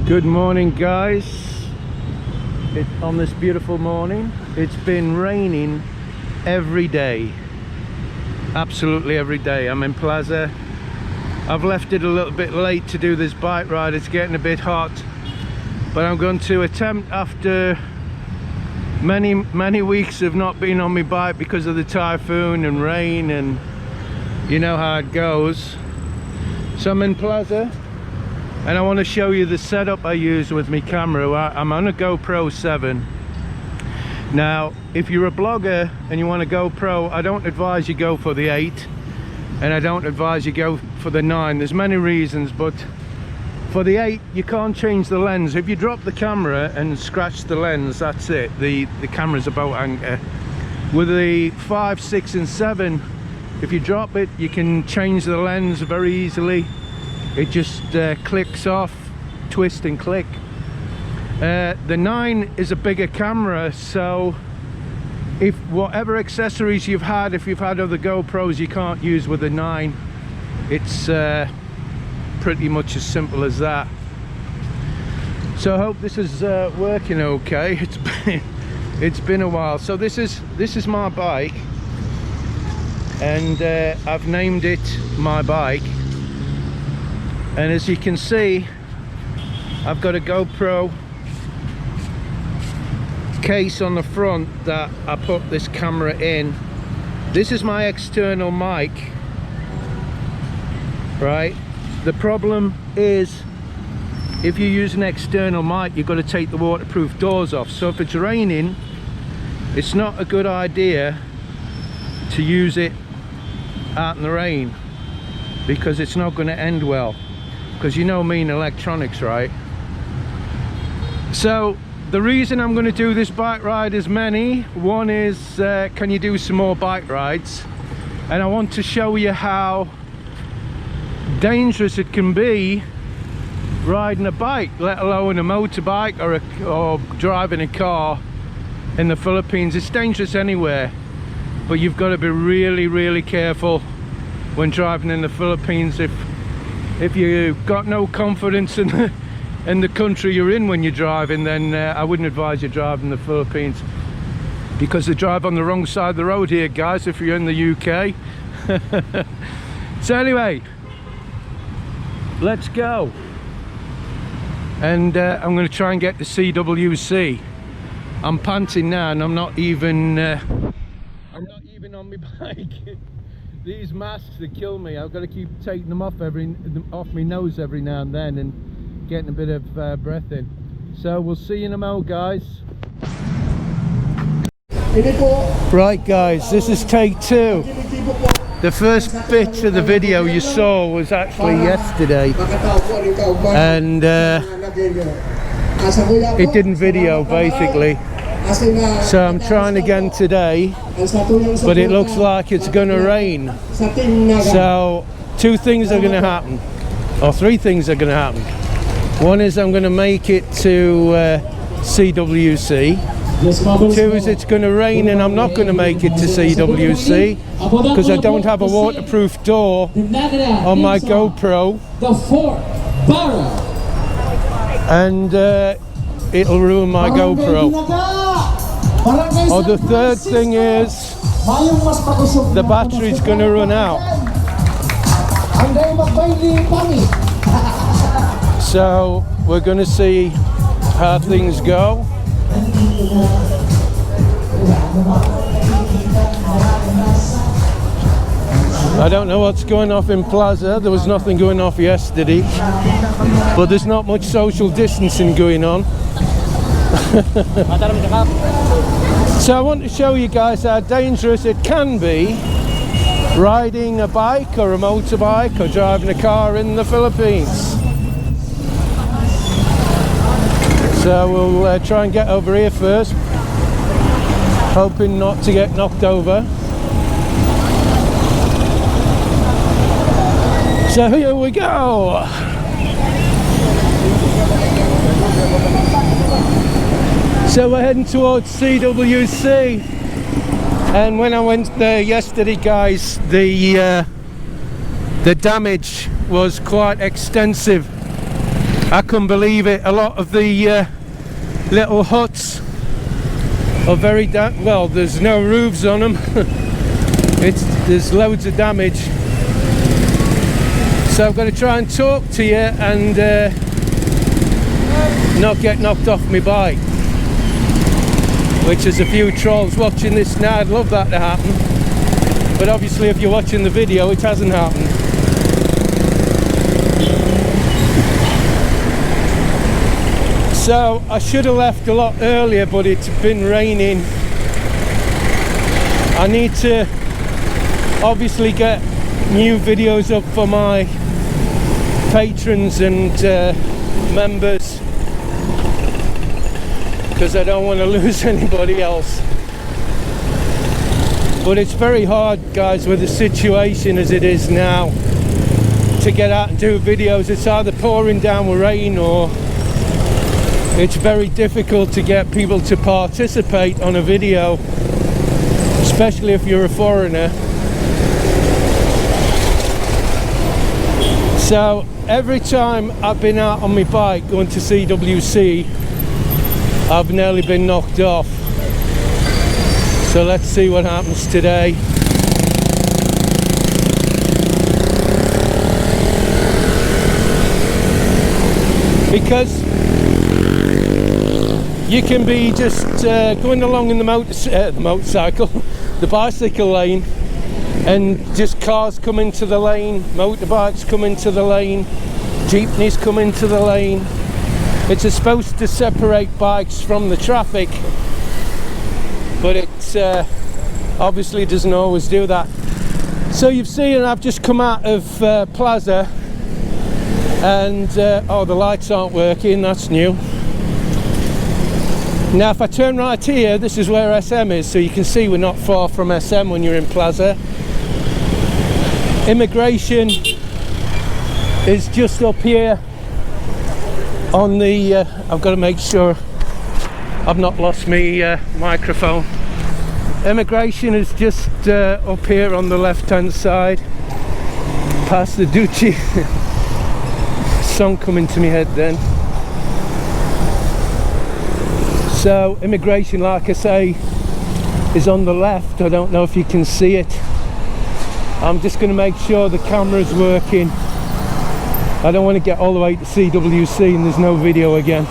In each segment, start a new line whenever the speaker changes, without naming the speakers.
Good morning, guys. On this beautiful morning, it's been raining every day, absolutely every day. I'm in Plaza. I've left it a little bit late to do this bike ride. It's getting a bit hot, but I'm going to attempt, after many weeks of not being on my bike because of the typhoon and rain, and you know how it goes. So I'm in Plaza and I want to show you the setup I use with my camera. I'm on a GoPro 7. Now, if you're a blogger and you want a GoPro, I don't advise you go for the 8, and I don't advise you go for the 9. There's many reasons, but for the 8 you can't change the lens. If you drop the camera and scratch the lens, that's it. The camera's about anchor. With the 5, 6 and 7, if you drop it, you can change the lens very easily. It just clicks off, twist and click. The 9 is a bigger camera, so if whatever accessories you've had, if you've had other GoPros, you can't use with the 9. It's pretty much as simple as that. So I hope this is working okay. It's been a while. So this is my bike, and I've named it my bike. And as you can see, I've got a GoPro case on the front that I put this camera in. This is my external mic, right? The problem is, if you use an external mic, you've got to take the waterproof doors off. So if it's raining, it's not a good idea to use it out in the rain, because it's not going to end well. Because you know me in electronics, right? So the reason I'm going to do this bike ride is many. One is, can you do some more bike rides? And I want to show you how dangerous it can be riding a bike, let alone a motorbike or driving a car in the Philippines. It's dangerous anywhere, but you've got to be really careful when driving in the Philippines. If you've got no confidence in the country you're in when you're driving, then I wouldn't advise you driving in the Philippines, because they drive on the wrong side of the road here, guys, if you're in the UK. So anyway, let's go. And I'm going to try and get to CWC. I'm panting now, and I'm not even on my bike. These masks, they kill me. I've got to keep taking them off my nose every now and then, and getting a bit of breath in. So we'll see you in a moment, guys. Right, guys, this is take 2. The first bit of the video you saw was actually yesterday, and it didn't video basically. So I'm trying again today, but it looks like it's going to rain. So 2 things are going to happen, or 3 things are going to happen. One is I'm going to make it to CWC. 2 is it's going to rain and I'm not going to make it to CWC because I don't have a waterproof door on my GoPro, and it'll ruin my GoPro. Or the third thing is the battery's going to run out. So we're going to see how things go. I don't know what's going off in Plaza. There was nothing going off yesterday, but there's not much social distancing going on. So I want to show you guys how dangerous it can be riding a bike or a motorbike or driving a car in the Philippines. So we'll try and get over here first, hoping not to get knocked over. So here we go. So we're heading towards CWC, and when I went there yesterday, guys, the damage was quite extensive. I couldn't believe it. A lot of the little huts are very well, there's no roofs on them. There's loads of damage. So I've got to try and talk to you and not get knocked off my bike, which is a few trolls watching this now. I'd love that to happen, but obviously if you're watching the video it hasn't happened. So I should have left a lot earlier, but it's been raining. I need to obviously get new videos up for my patrons and members, because I don't want to lose anybody else. But it's very hard, guys, with the situation as it is now, to get out and do videos. It's either pouring down with rain, or it's very difficult to get people to participate on a video, especially if you're a foreigner. So every time I've been out on my bike going to CWC, I've nearly been knocked off. So let's see what happens today. Because you can be just going along in the motorcycle, the bicycle lane, and just cars come into the lane, motorbikes come into the lane, jeepneys come into the lane. It's supposed to separate bikes from the traffic, but it obviously doesn't always do that. So you've seen I've just come out of Plaza, and oh, the lights aren't working, that's new. Now if I turn right here, this is where SM is, so you can see we're not far from SM when you're in Plaza. Immigration is just up here on the I've got to make sure I've not lost my microphone. Immigration is just up here on the left hand side, past the Duchy. Song coming to my head then. So immigration, like I say, is on the left. I don't know if you can see it. I'm just going to make sure the camera's working. I don't want to get all the way to CWC and there's no video again.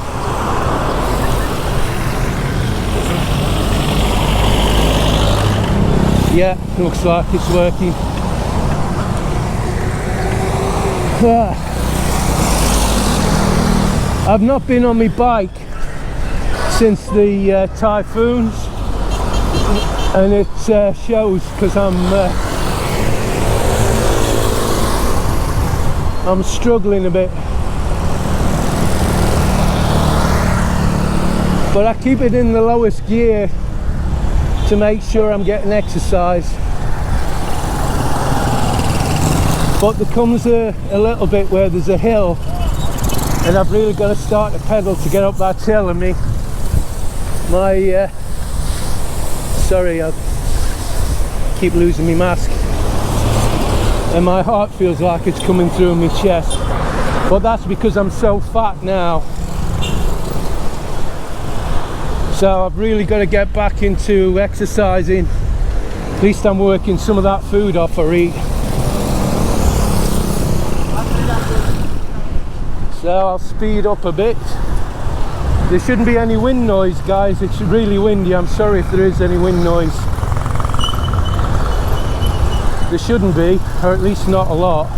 Yeah, looks like it's working. I've not been on my bike since the typhoons, and it shows, because I'm struggling a bit, but I keep it in the lowest gear to make sure I'm getting exercise. But there comes a little bit where there's a hill, and I've really got to start to pedal to get up that hill, and sorry, I keep losing my mask, and my heart feels like it's coming through my chest, but that's because I'm so fat now. So I've really got to get back into exercising. At least I'm working some of that food off I eat. So I'll speed up a bit. There shouldn't be any wind noise, guys. It's really windy. I'm sorry if there is any wind noise. There shouldn't be, or at least not a lot.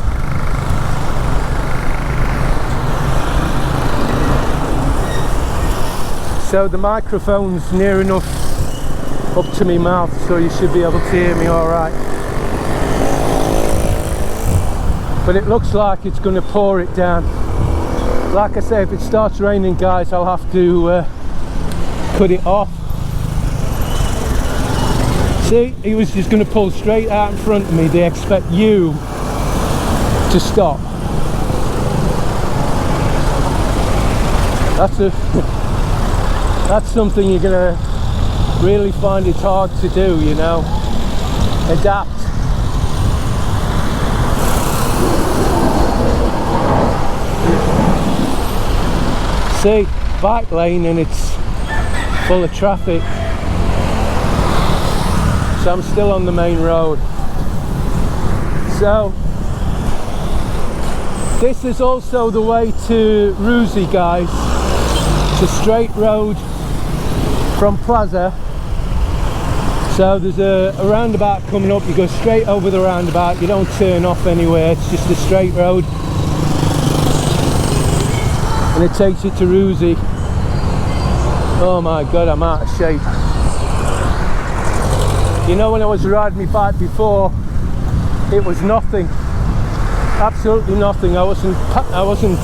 So the microphone's near enough up to my mouth, so you should be able to hear me all right. But it looks like it's going to pour it down. Like I say, if it starts raining, guys, I'll have to cut it off. See, he was just going to pull straight out in front of me. They expect you to stop. That's something you're going to really find it hard to do, you know. Adapt. see, bike lane, and it's full of traffic. So I'm still on the main road. So this is also the way to Ruzi, guys. It's a straight road from Plaza. So there's a roundabout coming up. You go straight over the roundabout, you don't turn off anywhere, it's just a straight road, and it takes you to Ruzi. Oh my god, I'm out of shape. You know, when I was riding my bike before, it was nothing, absolutely nothing. I wasn't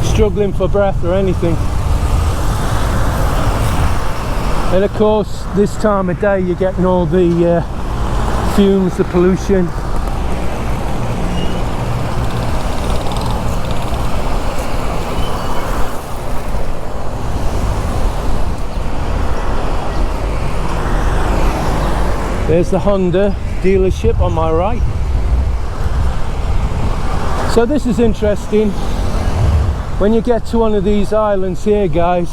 struggling for breath or anything. And of course, this time of day you're getting all the fumes, the pollution. There's the Honda dealership on my right. So this is interesting. When you get to one of these islands here, guys,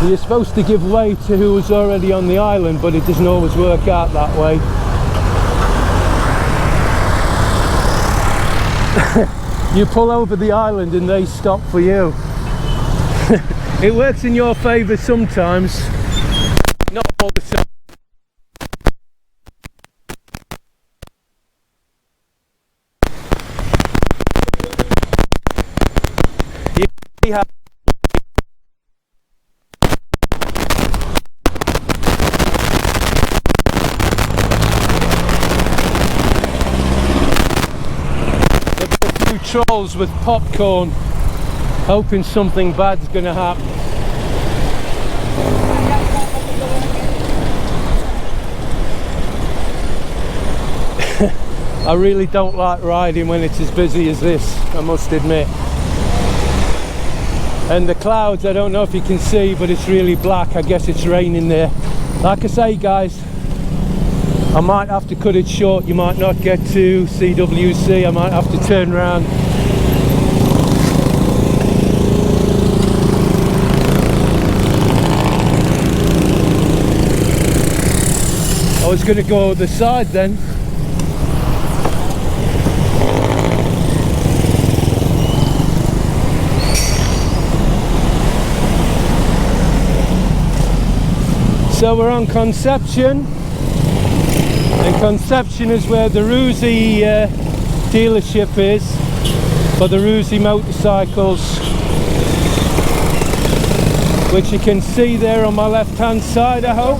you're supposed to give way to who's already on the island, but it doesn't always work out that way. You pull over the island and they stop for you. It works in your favour sometimes, not all the time. You have trolls with popcorn, hoping something bad's gonna happen. I really don't like riding when it's as busy as this, I must admit. And the clouds, I don't know if you can see, but it's really black. I guess it's raining there. Like I say, guys, I might have to cut it short. You might not get to CWC. I might have to turn around. I was going to go the side then. So we're on Conception. And Conception is where the Ruzi dealership is for the Ruzi motorcycles, which you can see there on my left hand side, I hope.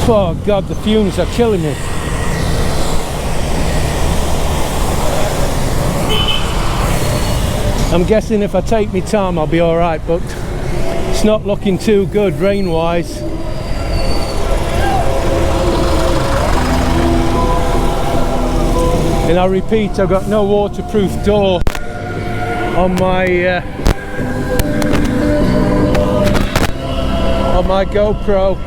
Oh god, the fumes are killing me. I'm guessing if I take my time I'll be alright, but it's not looking too good rain wise. And I repeat, I've got no waterproof door on my GoPro.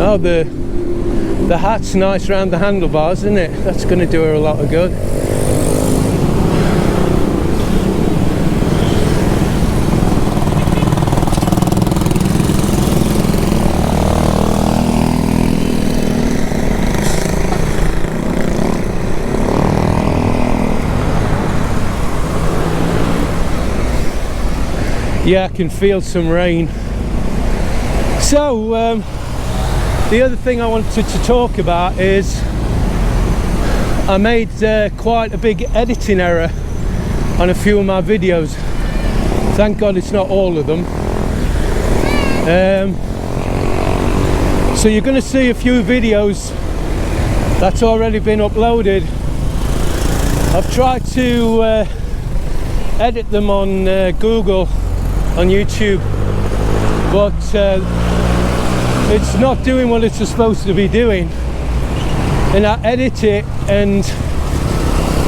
Oh, the hat's nice round the handlebars, isn't it? That's going to do her a lot of good. Yeah, I can feel some rain. So the other thing I wanted to talk about is I made quite a big editing error on a few of my videos. Thank God it's not all of them. So you're going to see a few videos that's already been uploaded. I've tried to edit them on Google, on YouTube, but it's not doing what it's supposed to be doing. And I edit it and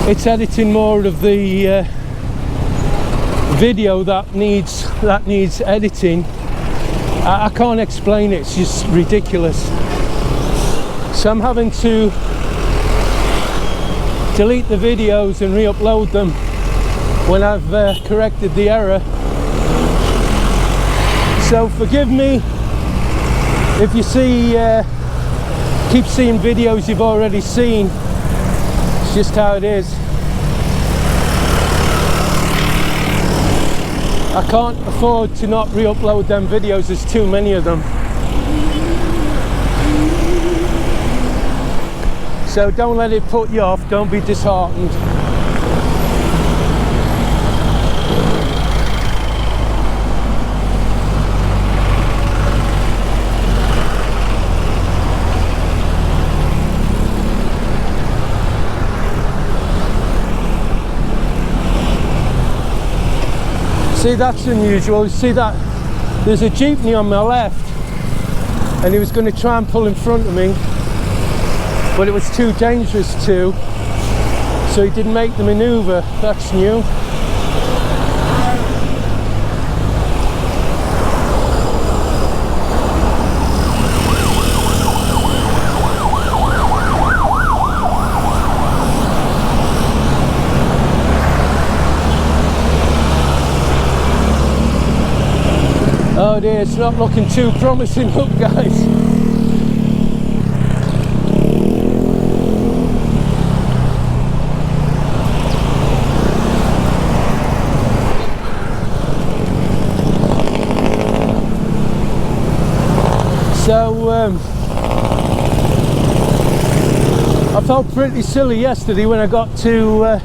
it's editing more of the video that needs editing, I can't explain it, it's just ridiculous. So I'm having to delete the videos and re-upload them when I've corrected the error. So forgive me if you see keep seeing videos you've already seen. It's just how it is. I can't afford to not re-upload them videos, there's too many of them. So don't let it put you off, don't be disheartened. See, that's unusual. See that there's a jeepney on my left and he was going to try and pull in front of me, but it was too dangerous to, so he didn't make the manoeuvre. That's new. Oh dear, it's not looking too promising. Look, guys. So I felt pretty silly yesterday when I got to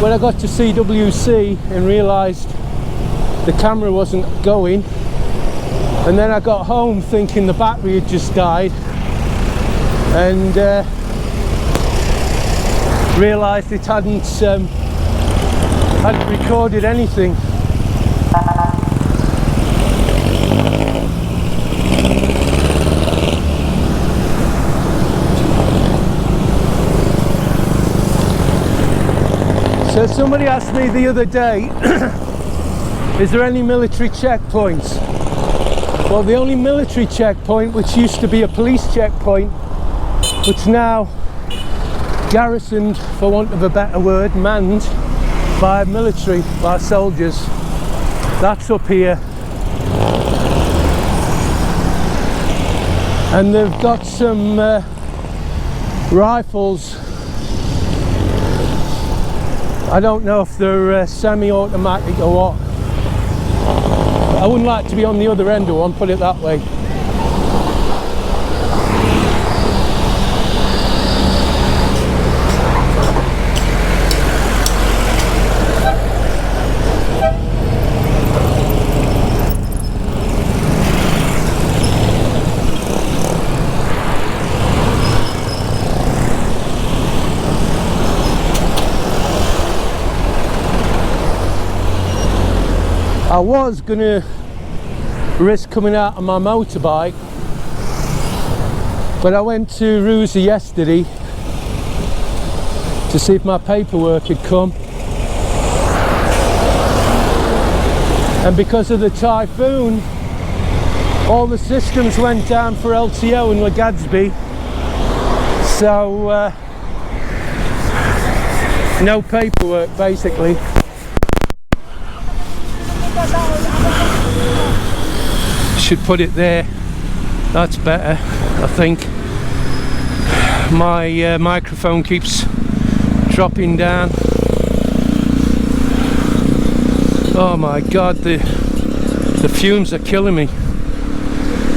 when I got to CWC and realised the camera wasn't going, and then I got home thinking the battery had just died, and realised it hadn't recorded anything. So somebody asked me the other day, is there any military checkpoints? Well, the only military checkpoint, which used to be a police checkpoint, which now garrisoned, for want of a better word, manned by military, by soldiers, that's up here. And they've got some rifles. I don't know if they're semi-automatic or what. I wouldn't like to be on the other end of one, put it that way. I was going to risk coming out on my motorbike, but I went to Roosa yesterday to see if my paperwork had come, and because of the typhoon all the systems went down for LTO in Gadsby, so no paperwork basically. Should put it there, that's better, I think. My microphone keeps dropping down. Oh my god, the fumes are killing me.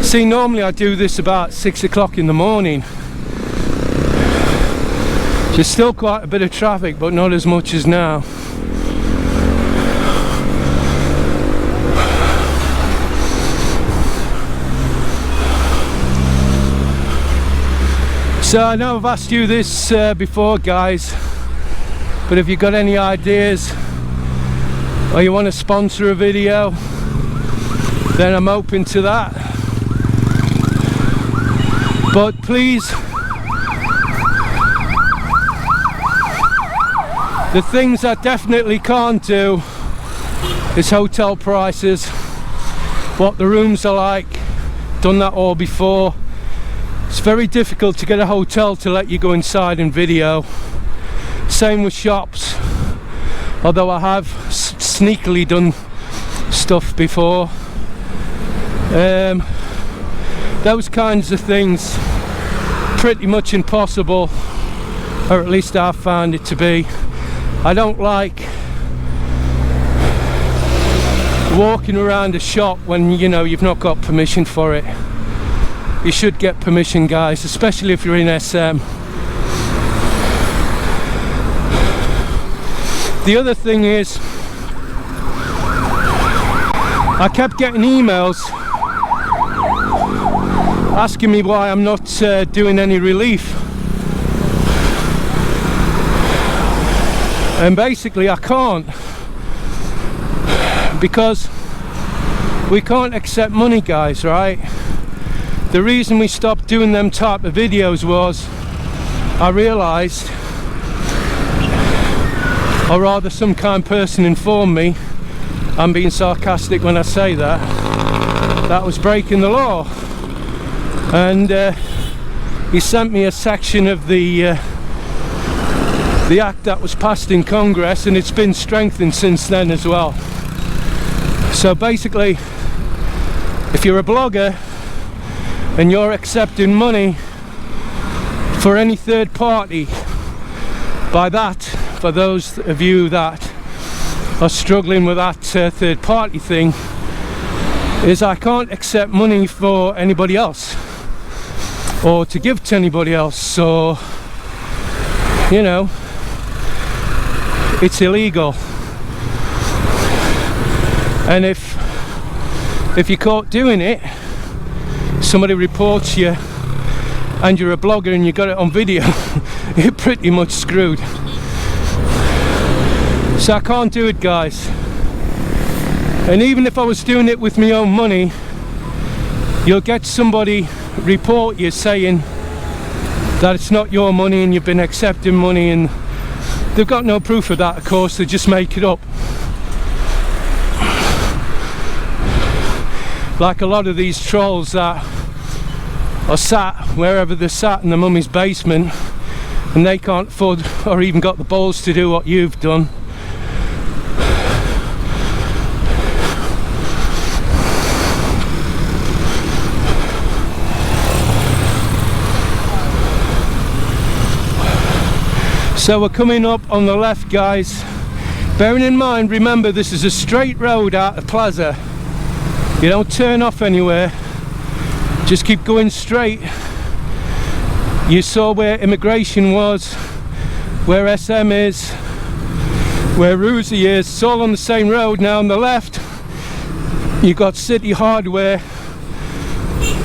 See, normally I do this about 6 o'clock in the morning. There's still quite a bit of traffic, but not as much as now. So I know I've asked you this before, guys, but if you've got any ideas or you want to sponsor a video, then I'm open to that. But please, the things I definitely can't do It's hotel prices, what the rooms are like, done that all before. It's very difficult to get a hotel to let you go inside and video. Same with shops, although I have sneakily done stuff before. Those kinds of things, pretty much impossible, or at least I've found it to be. I don't like walking around a shop when you know you've not got permission for it. You should get permission, guys, especially if you're in SM. The other thing is, I kept getting emails asking me why I'm not doing any relief. And basically I can't, because we can't accept money, guys, right? The reason we stopped doing them type of videos was I realised, or rather some kind person informed me, I'm being sarcastic when I say that, that was breaking the law. And he sent me a section of the act that was passed in Congress, and it's been strengthened since then as well. So basically, if you're a blogger and you're accepting money for any third party, by that, for those of you that are struggling with that third party thing, is I can't accept money for anybody else or to give to anybody else. So, you know, it's illegal. And if you're caught doing it, somebody reports you and you're a blogger and you got it on video, you're pretty much screwed. So I can't do it, guys. And even if I was doing it with my own money, you'll get somebody report you saying that it's not your money and you've been accepting money, and they've got no proof of that, of course, they just make it up. Like a lot of these trolls that are sat wherever they're sat in the mummy's basement, and they can't afford or even got the balls to do what you've done. So we're coming up on the left, guys. Bearing in mind, remember, this is a straight road out of Plaza. You don't turn off anywhere, just keep going straight. You saw where immigration was, where SM is, where Ruzi is. It's all on the same road. Now on the left you got City Hardware.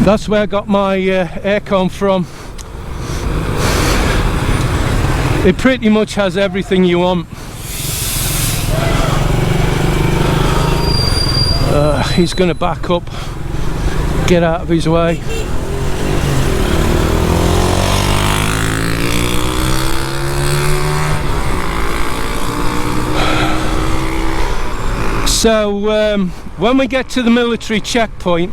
That's where I got my aircon from. It pretty much has everything you want. He's going to back up, get out of his way. So when we get to the military checkpoint,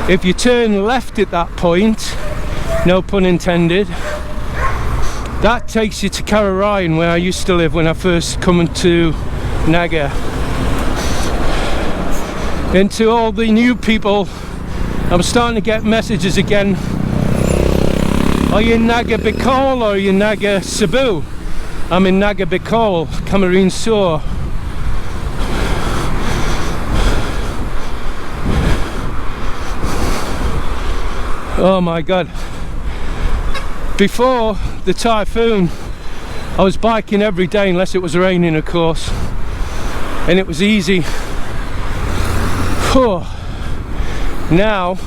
if you turn left at that point, no pun intended, that takes you to Carrarion, where I used to live when I first come into Naga. And to all the new people, I'm starting to get messages again. Are you in Naga Bicol or are you in Naga Cebu? I'm in Naga Bicol, Cameroon Sur. Oh my god. Before the typhoon, I was biking every day, unless it was raining, of course, and it was easy. Now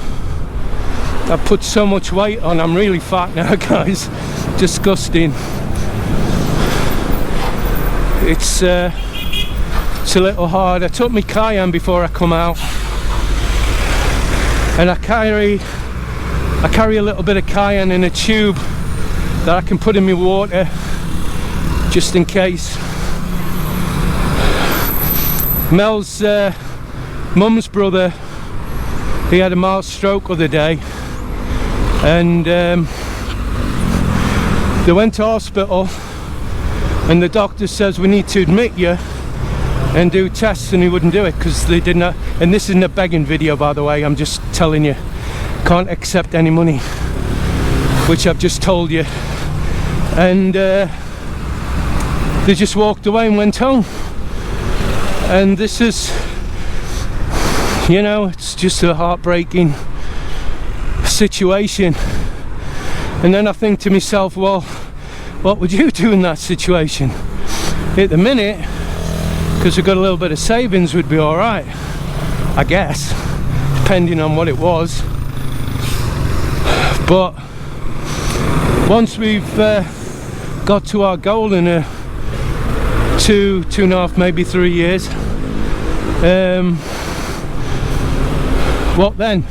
I've put so much weight on, I'm really fat now, guys. Disgusting. It's a little hard. I took my Cayenne before I come out, and I carry a little bit of Cayenne in a tube that I can put in my water just in case. Mel's mum's brother, he had a mild stroke other day, and they went to hospital, and the doctor says we need to admit you and do tests, and he wouldn't do it because they didn't. And this isn't a begging video, by the way, I'm just telling you, can't accept any money, which I've just told you. And they just walked away and went home. And this is, you know, it's just a heartbreaking situation. And then I think to myself, well, what would you do in that situation? At the minute, because we've got a little bit of savings, would be all right, I guess, depending on what it was. But once we've got to our goal in 2.5, maybe 3 years, what then?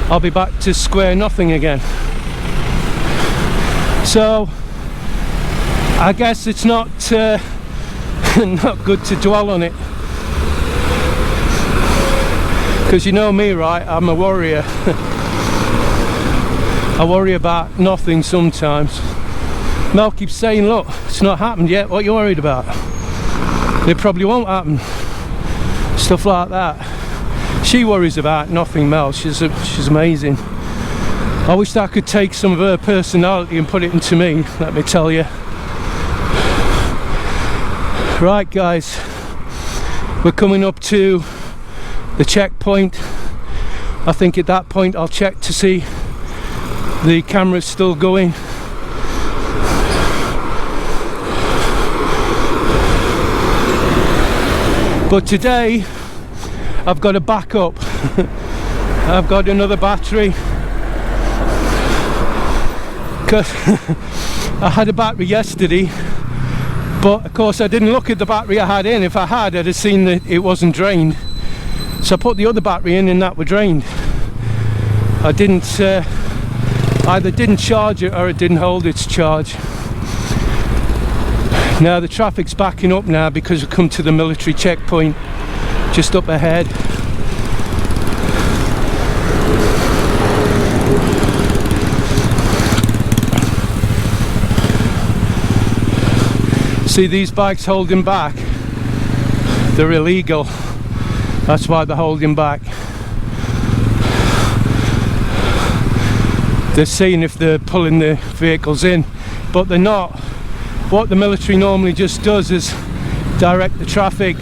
I'll be back to square nothing again. So I guess it's not not good to dwell on it, because you know me, right? I'm a worrier. I worry about nothing sometimes. Mel keeps saying, look, it's not happened yet, what are you worried about? It probably won't happen. Stuff like that. She worries about nothing, Mel. She's amazing. I wish that I could take some of her personality and put it into me, let me tell you. Right guys, we're coming up to the checkpoint. I think at that point I'll check to see the camera's still going. But today I've got a backup. I've got another battery, because I had a battery yesterday, but of course I didn't look at the battery I had in. If I had, I'd have seen that it wasn't drained. So I put the other battery in and that was drained. I didn't, either didn't charge it or it didn't hold its charge. Now the traffic's backing up now because we've come to the military checkpoint just up ahead. See these bikes holding back? They're illegal. That's why they're holding back. They're seeing if they're pulling the vehicles in, but they're not. What the military normally just does is direct the traffic.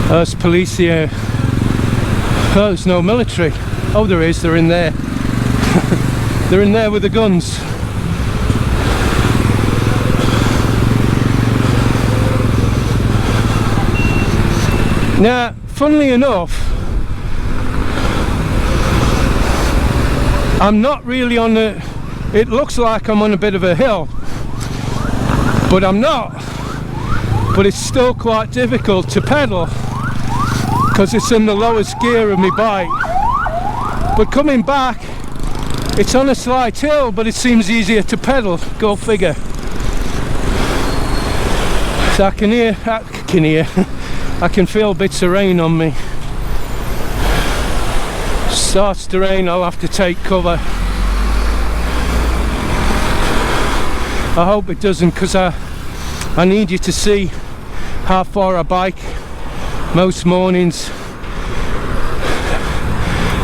There's police here. Oh, there's no military. Oh, there is, they're in there. They're in there with the guns. Now, funnily enough, I'm not really on the... It looks like I'm on a bit of a hill, but I'm not. But it's still quite difficult to pedal because it's in the lowest gear of my bike. But coming back, it's on a slight hill, but it seems easier to pedal. Go figure. So I can feel bits of rain on me. Starts to rain, I'll have to take cover. I hope it doesn't, because I need you to see how far I bike most mornings,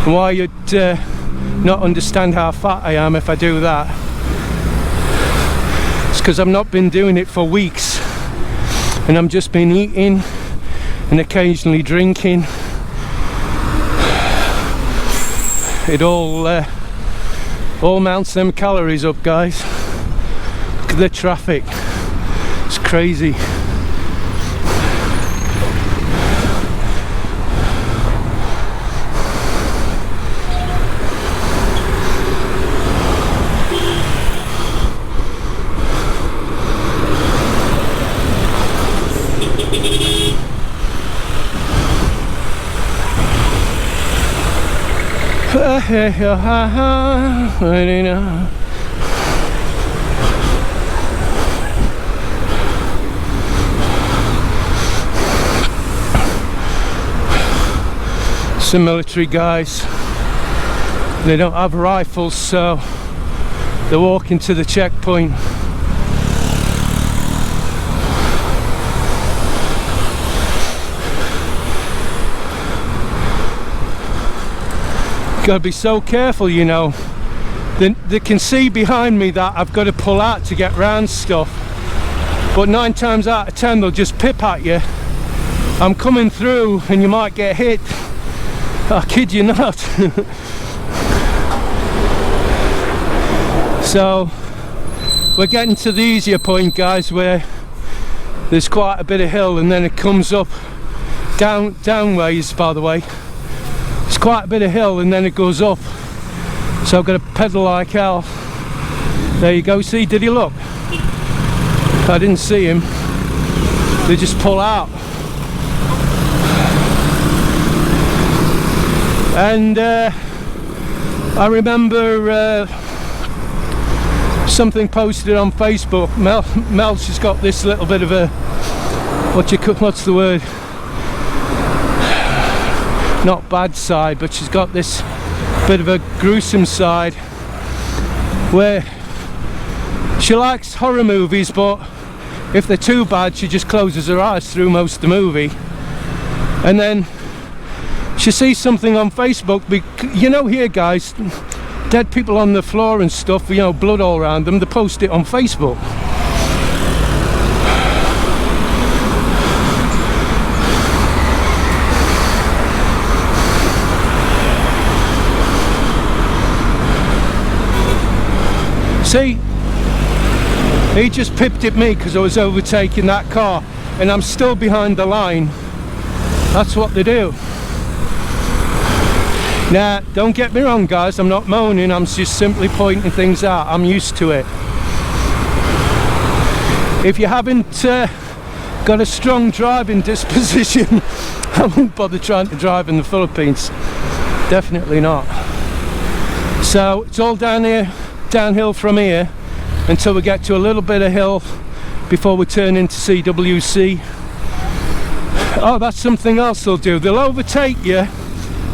and why you'd not understand how fat I am if I do that. It's because I've not been doing it for weeks, and I've just been eating and occasionally drinking. It all mounts them calories up, guys. Look at the traffic, it's crazy. Some military guys. They don't have rifles, so they're walking to the checkpoint. Gotta be so careful, you know. They can see behind me that I've got to pull out to get round stuff, but 9 times out of 10 they'll just pip at you. I'm coming through and you might get hit. I kid you not. So we're getting to the easier point, guys, where there's quite a bit of hill and then it comes up downways, by the way. It's quite a bit of hill and then it goes up, so I've got to pedal like hell. There you go. See, did he look? I didn't see him. They just pull out. And I remember something posted on Facebook. Mel, she's got this little bit of a, what's the word? Not bad side, but she's got this bit of a gruesome side where she likes horror movies, but if they're too bad she just closes her eyes through most of the movie. And then she sees something on Facebook, you know, here guys, dead people on the floor and stuff, you know, blood all around them, they post it on Facebook. See, he just pipped at me because I was overtaking that car and I'm still behind the line. That's what they do. Now, don't get me wrong guys, I'm not moaning, I'm just simply pointing things out. I'm used to it. If you haven't got a strong driving disposition, I wouldn't bother trying to drive in the Philippines. Definitely not. So it's all downhill from here until we get to a little bit of hill before we turn into CWC. Oh, that's something else they'll do. They'll overtake you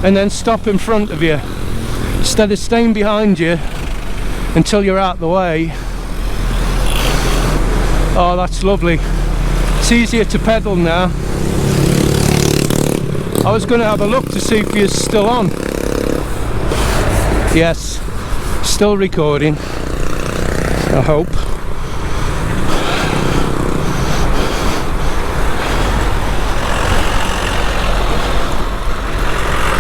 and then stop in front of you instead of staying behind you until you're out the way. Oh, that's lovely. It's easier to pedal now. I was going to have a look to see if you're still on. Yes, still recording, I hope.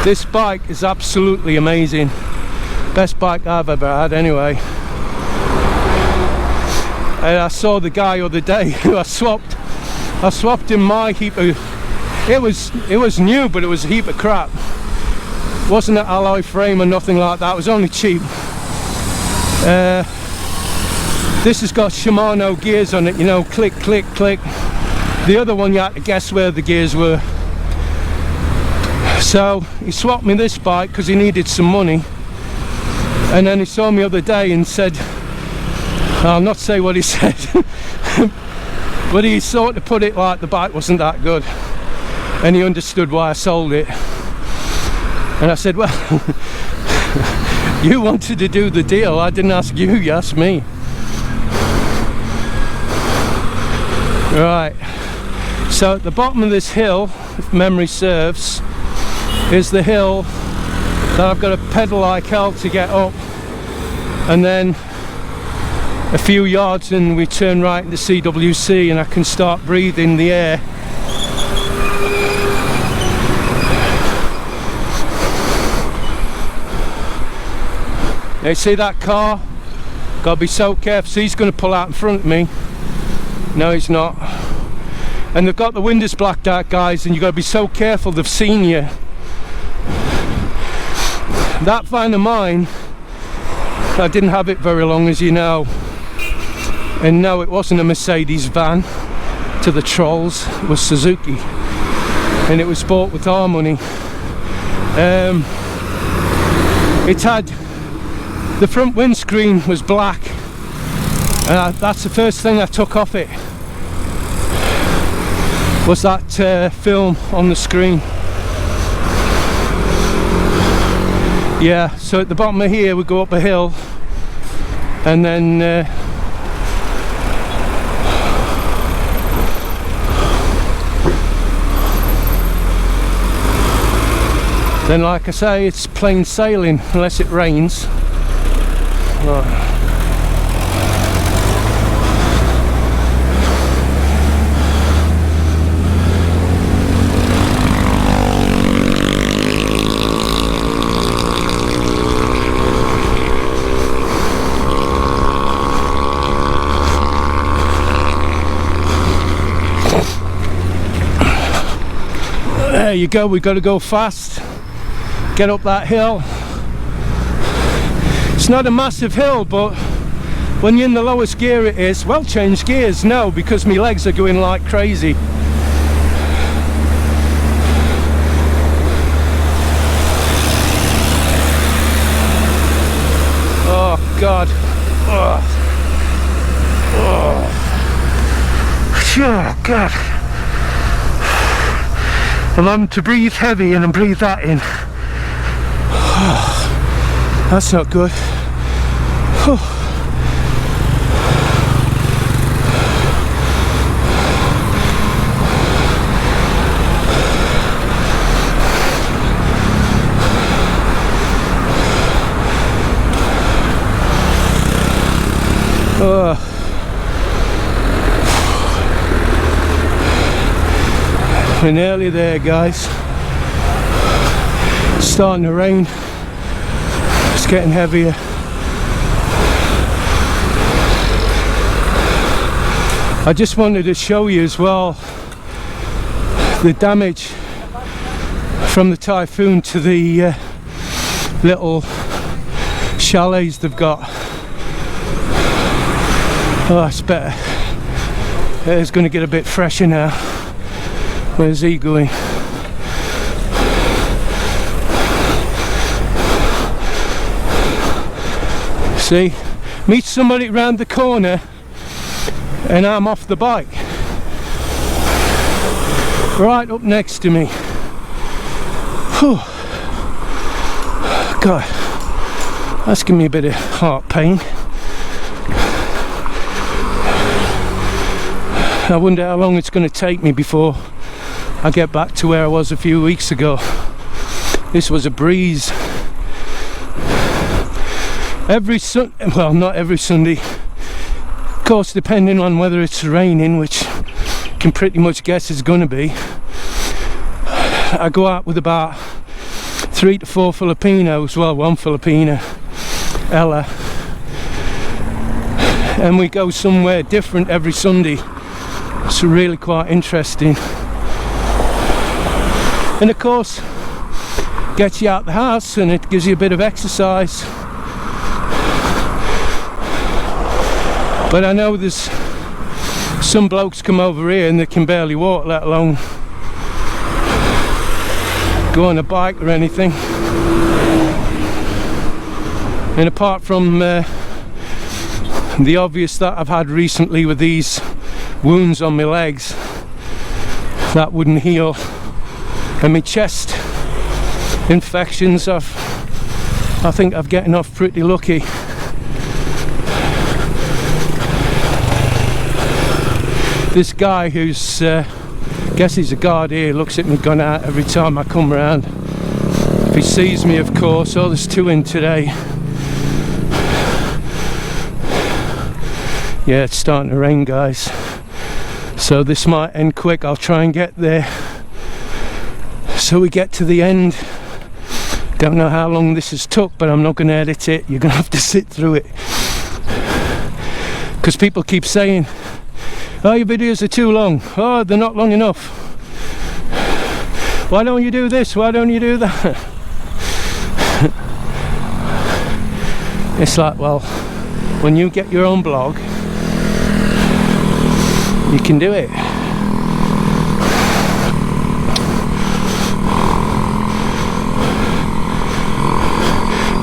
This bike is absolutely amazing. Best bike I've ever had anyway. And I saw the guy the other day who I swapped in my heap of, it was new, but it was a heap of crap. It wasn't an alloy frame or nothing like that, it was only cheap. This has got Shimano gears on it, you know, click, click, click. The other one you had to guess where the gears were. So he swapped me this bike because he needed some money, and then he saw me the other day and said, I'll not say what he said, but he sort of put it like the bike wasn't that good, and he understood why I sold it. And I said, well, you wanted to do the deal, I didn't ask you, you asked me. Right, so at the bottom of this hill, if memory serves, is the hill that I've got to pedal like hell to get up, and then a few yards and we turn right into CWC and I can start breathing the air. Now you see that car? Gotta be so careful. See, he's going to pull out in front of me. No, he's not. And they've got the windows blacked out, guys, and you've got to be so careful, they've seen you. That van of mine, I didn't have it very long, as you know, and no, it wasn't a Mercedes van to the trolls, it was Suzuki, and it was bought with our money. It had, the front windscreen was black, and that's the first thing I took off it, was that film on the screen. Yeah, so at the bottom of here we go up a hill, and then like I say, it's plain sailing unless it rains. Right. There you go, we've got to go fast, get up that hill. It's not a massive hill, but when you're in the lowest gear it is. Well, change gears? No, because my legs are going like crazy. Oh God. Oh, God. I'm having to breathe heavy and breathe that in. That's not good. We're nearly there, guys. It's starting to rain. It's getting heavier. I just wanted to show you as well the damage from the typhoon to the little chalets they've got. Oh, it's better. It's going to get a bit fresher now. Where's he going? See, meet somebody round the corner and I'm off the bike. Right up next to me. Whew. God, that's giving me a bit of heart pain. I wonder how long it's going to take me before I get back to where I was a few weeks ago. This was a breeze. Well, not every Sunday. Of course, depending on whether it's raining, which you can pretty much guess it's going to be. I go out with about 3 to 4 Filipinos, well, 1 Filipina, Ella. And we go somewhere different every Sunday. It's really quite interesting. And of course, gets you out the house and it gives you a bit of exercise. But I know there's some blokes come over here and they can barely walk, let alone go on a bike or anything. And apart from the obvious that I've had recently with these wounds on my legs that wouldn't heal, and my chest infections, I think I've getting off pretty lucky. This guy who's guess he's a guard here, looks at me gun out every time I come round. If he sees me, of course. Oh, there's 2 in today. Yeah, it's starting to rain, guys, so this might end quick. I'll try and get there so we get to the end. Don't know how long this has took, but I'm not going to edit it. You're going to have to sit through it, because people keep saying, oh, your videos are too long, oh, they're not long enough, why don't you do this, why don't you do that? It's like, well, when you get your own blog, you can do it.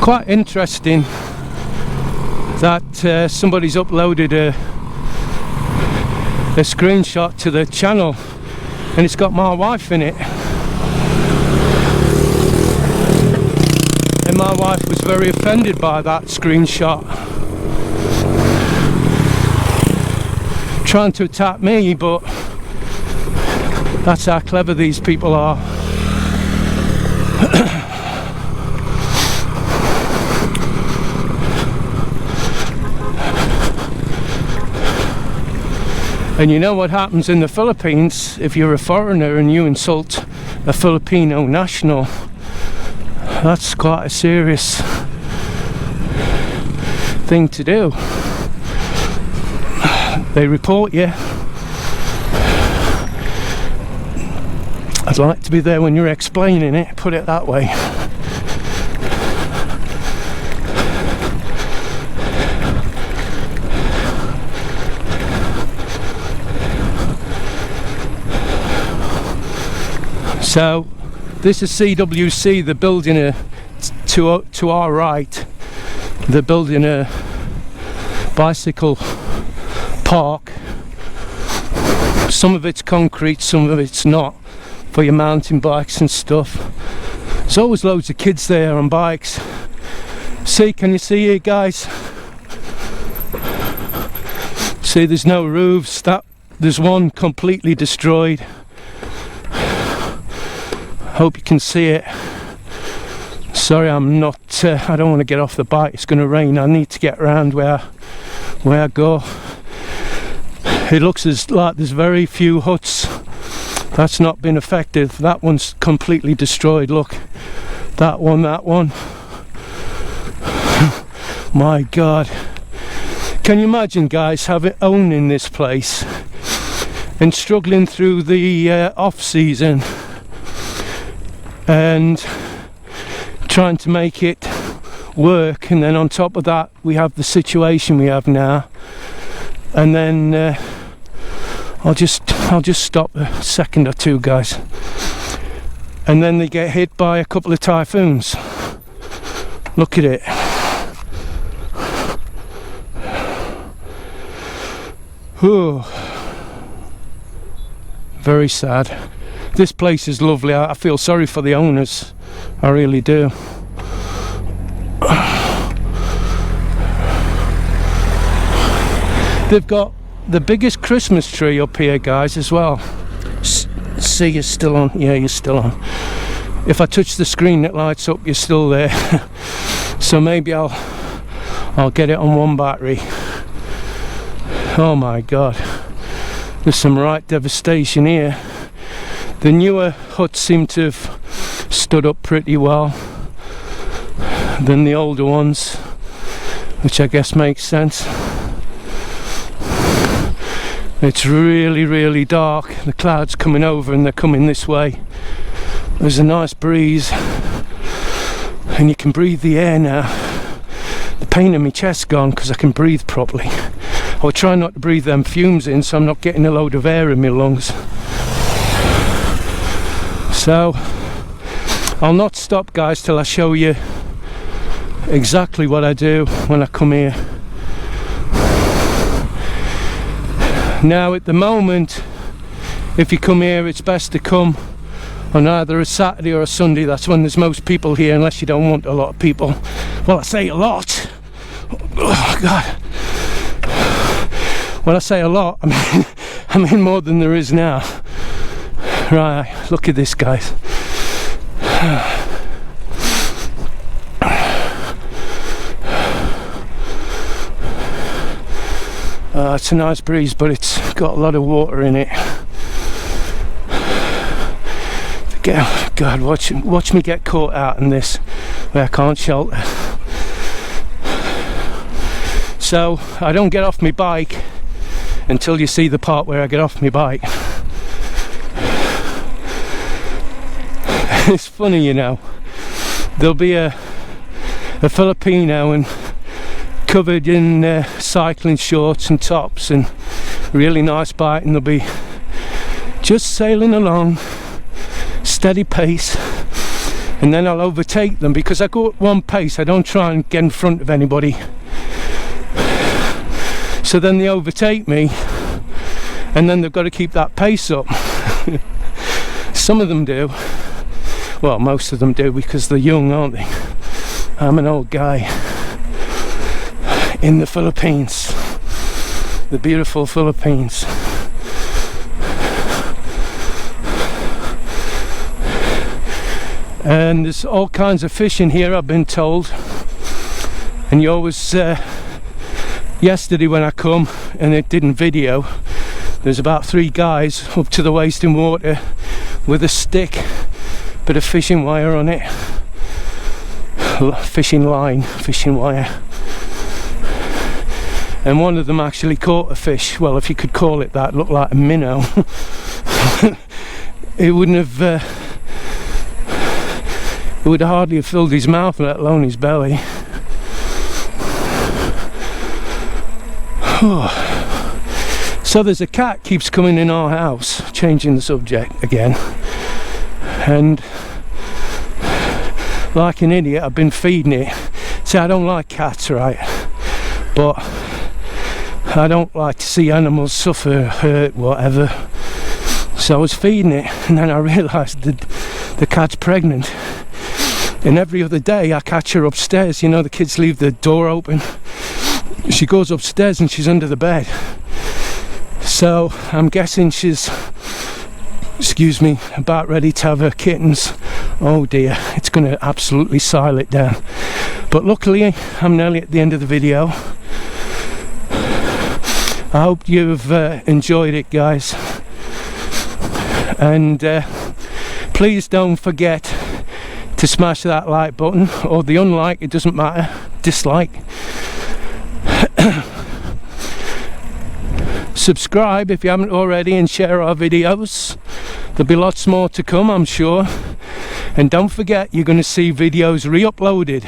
Quite interesting that somebody's uploaded a screenshot to the channel and it's got my wife in it, and
my wife was very offended by that screenshot. Trying to attack me, but that's how clever these people are. And you know what happens in the Philippines if you're a foreigner and you insult a Filipino national? That's quite a serious thing to do. They report you. I'd like to be there when you're explaining it, put it that way. So this is CWC. They're building to our right, they're building a bicycle park. Some of it's concrete, some of it's not, for your mountain bikes and stuff. There's always loads of kids there on bikes. See, can you see here, guys? See, there's no roofs. There's one completely destroyed. Hope you can see it. Sorry, I'm not. I don't want to get off the bike. It's going to rain. I need to get around where I go. It looks like there's very few huts. That's not been affected. That one's completely destroyed. Look, that one. My God. Can you imagine, guys, owning this place and struggling through the off season and trying to make it work, and then on top of that we have the situation we have now, and then I'll just stop a second or two, guys, and then they get hit by a couple of typhoons. Look at it. Whew. Very sad. This place is lovely. I feel sorry for the owners, I really do. They've got the biggest Christmas tree up here, guys, as well. See, you're still on. Yeah, you're still on. If I touch the screen that lights up, you're still there. So maybe I'll get it on one battery. Oh my God, there's some right devastation here. The newer huts seem to have stood up pretty well than the older ones, which I guess makes sense. It's really, really dark. The clouds coming over and they're coming this way. There's a nice breeze and you can breathe the air now. The pain in my chest's gone because I can breathe properly. I will try not to breathe them fumes in so I'm not getting a load of air in my lungs. So I'll not stop, guys, till I show you exactly what I do when I come here. Now at the moment, if you come here, it's best to come on either a Saturday or a Sunday. That's when there's most people here, unless you don't want a lot of people. Well, I say a lot. Oh God. When I say a lot, I mean more than there is now. Right, look at this, guys. It's a nice breeze, but it's got a lot of water in it. God, watch me get caught out in this where I can't shelter. So I don't get off my bike until you see the part where I get off my bike. It's funny, you know, there'll be a Filipino and covered in cycling shorts and tops and really nice bike, and they'll be just sailing along, steady pace, and then I'll overtake them because I go at one pace. I don't try and get in front of anybody. So then they overtake me, and then they've got to keep that pace up. Some of them do. Well, most of them do because they're young, aren't they? I'm an old guy in the Philippines, the beautiful Philippines. And there's all kinds of fish in here, I've been told. And you always, yesterday when I come and it didn't video, there's about 3 guys up to the waist in water with a stick, bit of fishing wire on it, fishing line, fishing wire. And one of them actually caught a fish, well, if you could call it that, looked like a minnow. It wouldn't have, it would hardly have filled his mouth, let alone his belly. So there's a cat keeps coming in our house, changing the subject again, and like an idiot I've been feeding it. See, I don't like cats, right, but I don't like to see animals suffer, hurt, whatever. So I was feeding it, and then I realised that the cat's pregnant. And every other day I catch her upstairs, you know, the kids leave the door open. She goes upstairs and she's under the bed. So I'm guessing she's, excuse me, about ready to have her kittens. Oh dear, it's going to absolutely sile it down. But luckily I'm nearly at the end of the video. I hope you've enjoyed it, guys. And please don't forget to smash that like button, or the unlike, it doesn't matter, dislike. Subscribe if you haven't already, and share our videos. There'll be lots more to come, I'm sure. And don't forget, you're going to see videos re-uploaded.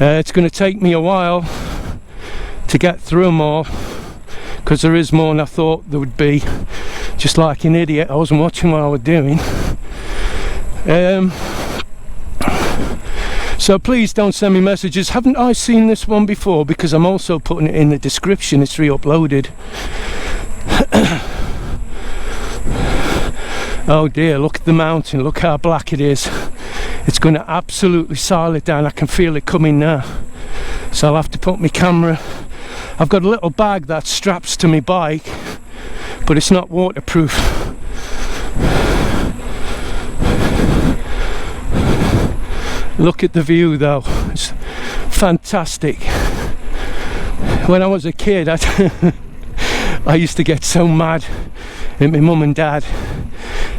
It's going to take me a while to get through them all, because there is more than I thought there would be. Just like an idiot, I wasn't watching what I was doing. So please don't send me messages, haven't I seen this one before, because I'm also putting it in the description, it's re-uploaded. Oh dear, look at the mountain, look how black it is. It's going to absolutely sile it down, I can feel it coming now. So I'll have to put my camera, I've got a little bag that straps to my bike, but it's not waterproof. Look at the view though, it's fantastic. When I was a kid, I used to get so mad at my mum and dad.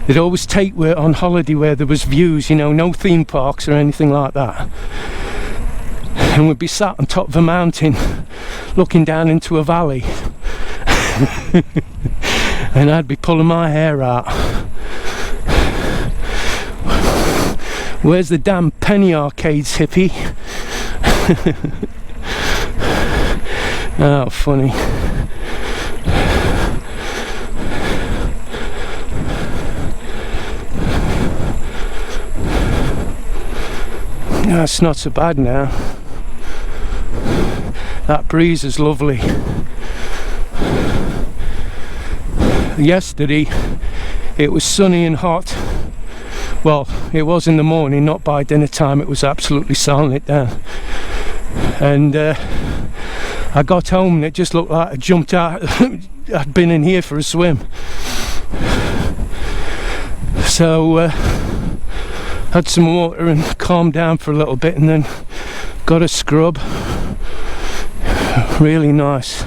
They'd always take me on holiday where there was views, you know, no theme parks or anything like that. And we'd be sat on top of a mountain looking down into a valley. And I'd be pulling my hair out. Where's the damn penny arcades, hippie? Oh, funny. No, it's not so bad now. That breeze is lovely. Yesterday it was sunny and hot. Well, it was in the morning, not by dinner time. It was absolutely siling it down. And I got home and it just looked like I jumped out. I'd been in here for a swim. So had some water and calmed down for a little bit, and then got a scrub. Really nice.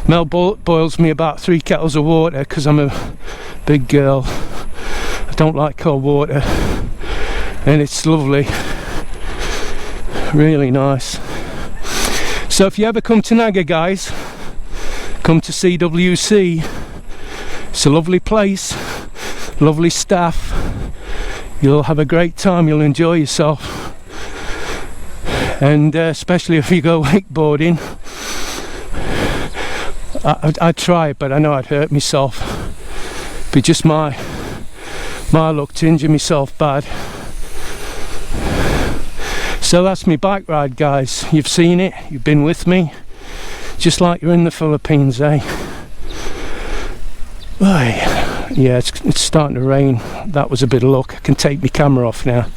Mel boils me about 3 kettles of water because I'm a big girl. I don't like cold water, and it's lovely, really nice. So if you ever come to Naga, guys, come to CWC. It's a lovely place, lovely staff. You'll have a great time, you'll enjoy yourself, and especially if you go wakeboarding. I'd try it, but I know I'd hurt myself. Be just my luck to injure myself bad. So that's my bike ride, guys. You've seen it, you've been with me, just like you're in the Philippines, eh? Yeah, it's starting to rain. That was a bit of luck. I can take my camera off now.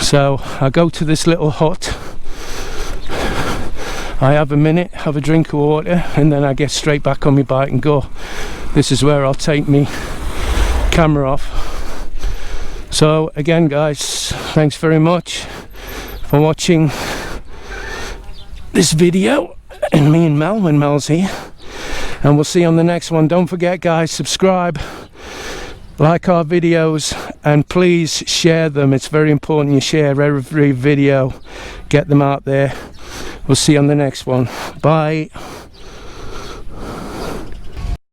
So I go to this little hut, I have a minute, have a drink of water, and then I get straight back on my bike and go. This is where I'll take me camera off. So again guys, thanks very much for watching this video, and me and Mel when Mel's here, and we'll see you on the next one. Don't forget guys, subscribe, like our videos, and please share them. It's very important you share every video, get them out there. We'll see you on the next one. Bye.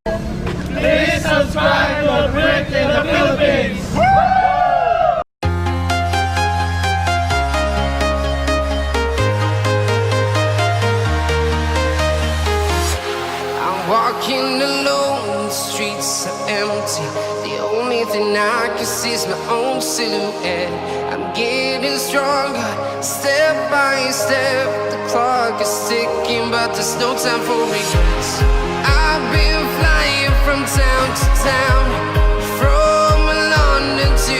Please subscribe to Brit in the Philippines.
I'm walking alone, the streets are empty. The only thing I can see is my own silhouette. I'm getting stronger, step by step. The clock is ticking, but there's no time for regrets. I've been flying from town to town, from London to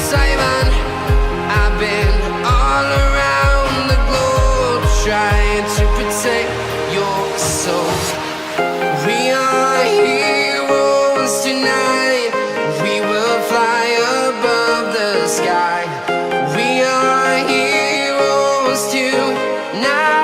Taiwan. I've been all around the globe, trying to protect your soul. We are heroes tonight. We will fly above the sky. We are heroes tonight.